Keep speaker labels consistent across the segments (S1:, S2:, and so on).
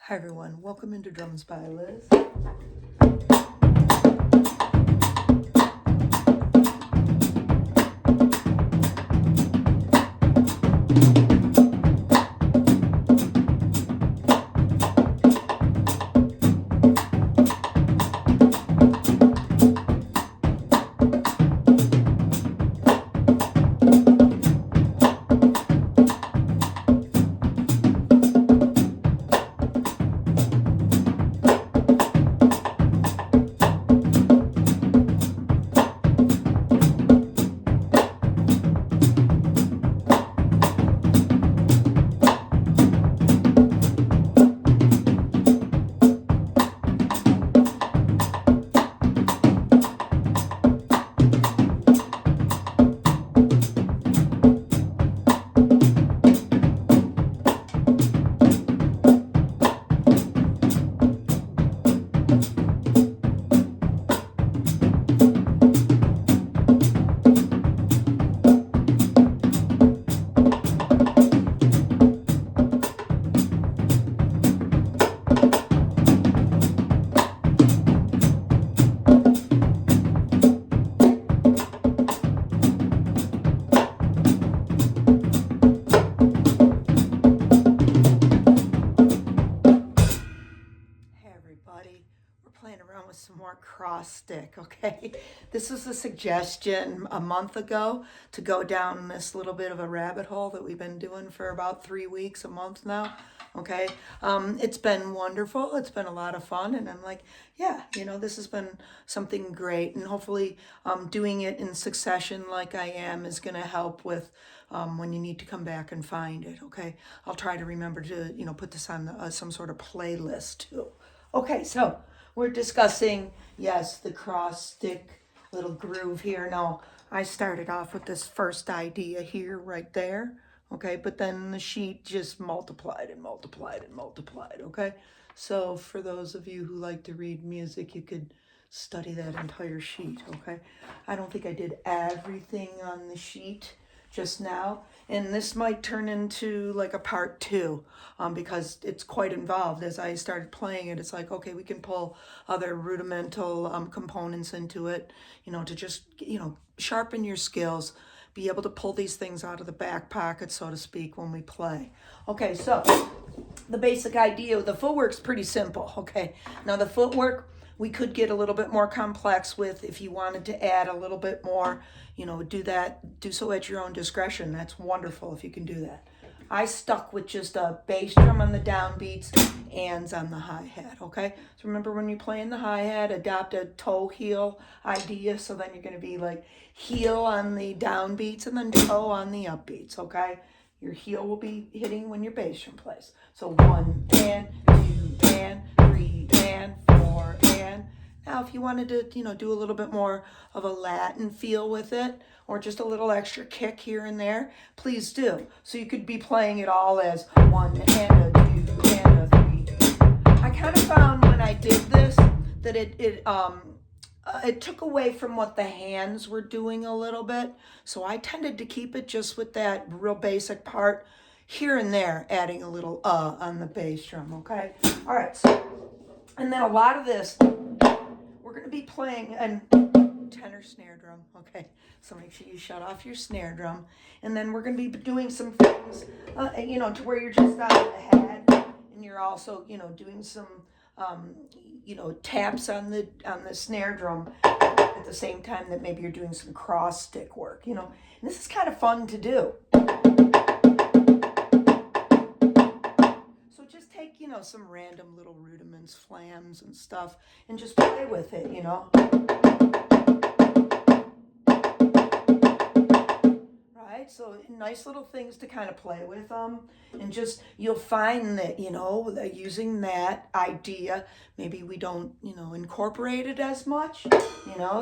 S1: Hi everyone, welcome into Drums by Liz. Hey everybody, we're playing around with some more cross stick, okay? This was a suggestion a month ago to go down this little bit of a rabbit hole that we've been doing for about 3 weeks, a month now, okay? It's been wonderful, it's been a lot of fun, and I'm like, yeah, this has been something great, and hopefully doing it in succession like I am is gonna help with when you need to come back and find it, okay? I'll try to remember to, put this on some sort of playlist too. Okay, so we're discussing, yes, the cross stick little groove here. Now, I started off with this first idea here, right there, okay, but then the sheet just multiplied and multiplied and multiplied, okay? So for those of you who like to read music, you could study that entire sheet, okay? I don't think I did everything on the sheet just now, and this might turn into like a part two, because it's quite involved. As I started playing it, it's like, okay, we can pull other rudimental components into it, to just sharpen your skills, be able to pull these things out of the back pocket, so to speak, when we play. Okay, so the basic idea of the footwork's pretty simple, okay? Now the footwork we could get a little bit more complex with if you wanted to add a little bit more, do so at your own discretion. That's wonderful if you can do that. I stuck with just a bass drum on the downbeats, ands on the hi-hat, okay? So remember when you're playing the hi-hat, adopt a toe heel idea, so then you're gonna be like heel on the downbeats and then toe on the upbeats, okay? Your heel will be hitting when your bass drum plays. So 1 and 2 and 3 and 4 and. Now if you wanted to, do a little bit more of a Latin feel with it, or just a little extra kick here and there, please do. So you could be playing it all as 1 and a 2 and a 3. I kind of found when I did this that it took away from what the hands were doing a little bit. So I tended to keep it just with that real basic part, here and there, adding a little on the bass drum, okay? All right, so, and then a lot of this, we're gonna be playing a tenor snare drum, okay? So make sure you shut off your snare drum. And then we're gonna be doing some things, to where you're just on the head, and you're also, doing some, taps on the snare drum at the same time that maybe you're doing some cross stick work, and this is kind of fun to do. So just take, some random little rudiments, flams and stuff, and just play with it, Right? So nice little things to kind of play with, and just, you'll find that, that using that idea, maybe we don't, incorporate it as much,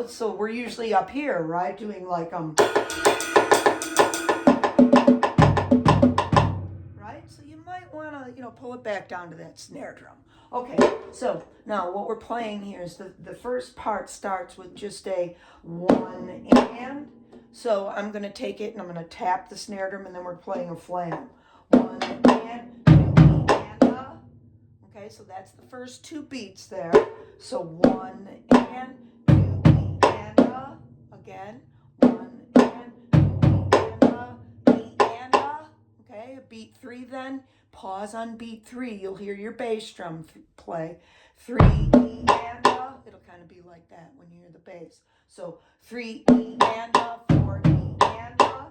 S1: so we're usually up here, right, doing like, right? So you might want to, pull it back down to that snare drum. Okay, so now what we're playing here is the first part starts with just a 1 and. So I'm going to take it and I'm going to tap the snare drum, and then we're playing a flam. 1 and 2 and. Okay, Okay, so that's the first 2 beats there. So 1 and 2 E and A. Again, 1 and 2 E and A. Okay, beat 3 then. Pause on beat 3. You'll hear your bass drum play. 3 E and A. It'll kind of be like that when you hear the bass. So 3 E and A, 4 E and A.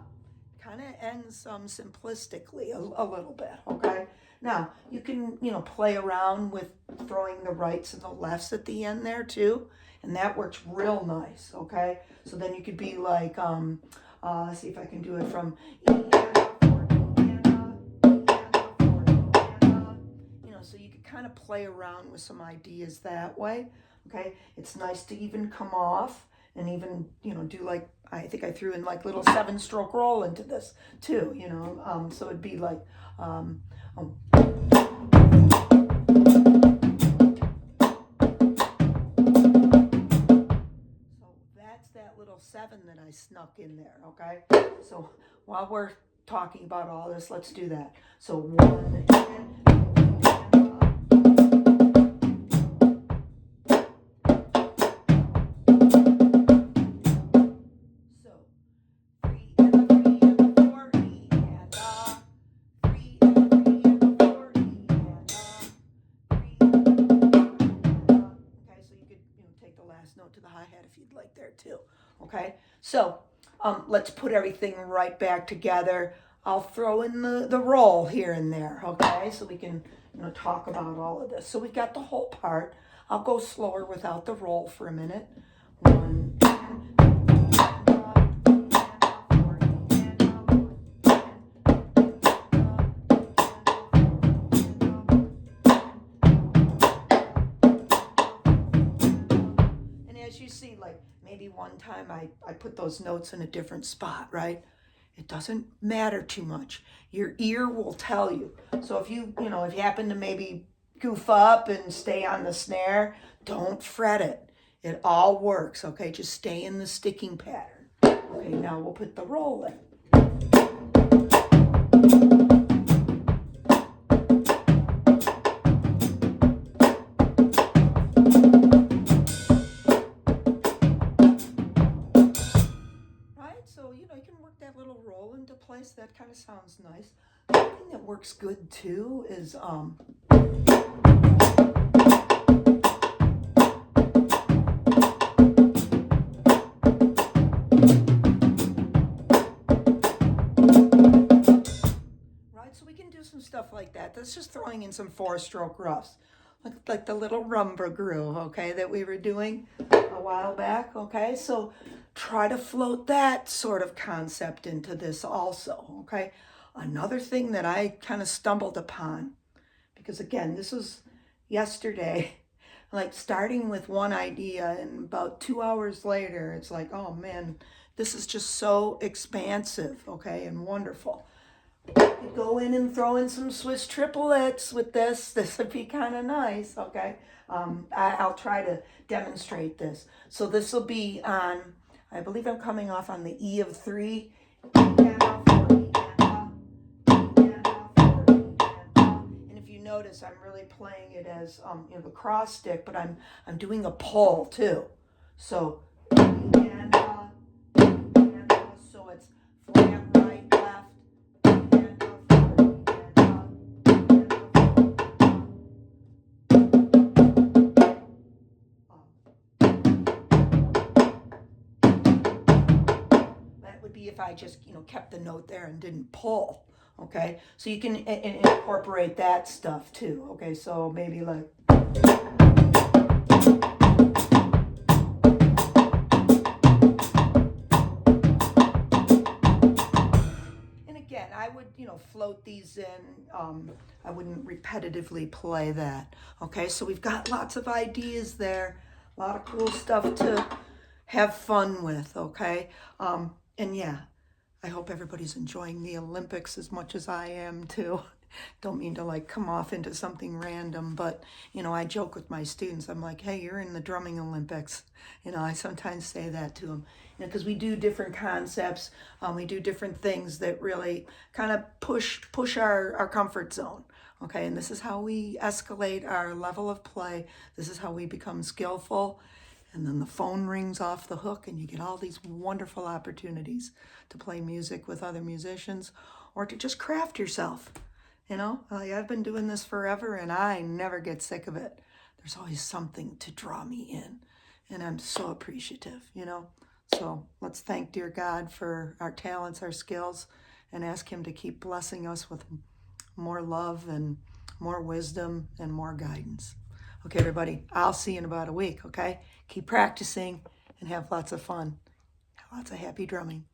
S1: Kind of ends simplistically a little bit, okay? Now, you can, play around with throwing the rights and the lefts at the end there too, and that works real nice, okay? So then you could be like, let's see if I can do it from E and A, 4 E and A, E and A, 4 E and A. So you could kind of play around with some ideas that way, okay? It's nice to even come off and even, do like, I think I threw in like little 7-stroke roll into this too, so it'd be like, so that's that little 7 that I snuck in there, okay? So while we're talking about all this, let's do that. So 1 and note to the hi-hat if you'd like there too. Okay, so let's put everything right back together. I'll throw in the roll here and there, okay, so we can talk about all of this. So we've got the whole part. I'll go slower without the roll for a minute. 1, 2, you see, like maybe one time I put those notes in a different spot, right? It doesn't matter too much. Your ear will tell you. So if you happen to maybe goof up and stay on the snare, don't fret it. It all works, okay? Just stay in the sticking pattern. Okay, now we'll put the roll in. So, you can work that little roll into place. That kind of sounds nice. One thing that works good too is right, so we can do some stuff like that. That's just throwing in some 4-stroke roughs. Like the little rumba groove, okay, that we were doing a while back, okay? So try to float that sort of concept into this also, okay? Another thing that I kind of stumbled upon, because again, this was yesterday, like starting with one idea and about 2 hours later, it's like, oh man, this is just so expansive, okay, and wonderful. You go in and throw in some Swiss triplets with this. This would be kind of nice, okay? I'll try to demonstrate this. So this will be on, I believe I'm coming off on the E of 3, and if you notice, I'm really playing it as the cross stick, but I'm doing a pull too. So so it's flat right, left. If I just kept the note there and didn't pull, okay? So you can incorporate that stuff too, okay? So maybe like, and again, I would float these in. I wouldn't repetitively play that, okay? So we've got lots of ideas there, a lot of cool stuff to have fun with, okay? And yeah, I hope everybody's enjoying the Olympics as much as I am too. Don't mean to like come off into something random, but I joke with my students. I'm like, hey, you're in the drumming Olympics. I sometimes say that to them, because we do different concepts. We do different things that really kind of push our comfort zone. Okay, and this is how we escalate our level of play. This is how we become skillful. And then the phone rings off the hook and you get all these wonderful opportunities to play music with other musicians or to just craft yourself. You know, like I've been doing this forever and I never get sick of it. There's always something to draw me in. And I'm so appreciative, you know. So let's thank dear God for our talents, our skills, and ask him to keep blessing us with more love and more wisdom and more guidance. Okay, everybody, I'll see you in about a week, okay? Keep practicing and have lots of fun. Lots of happy drumming.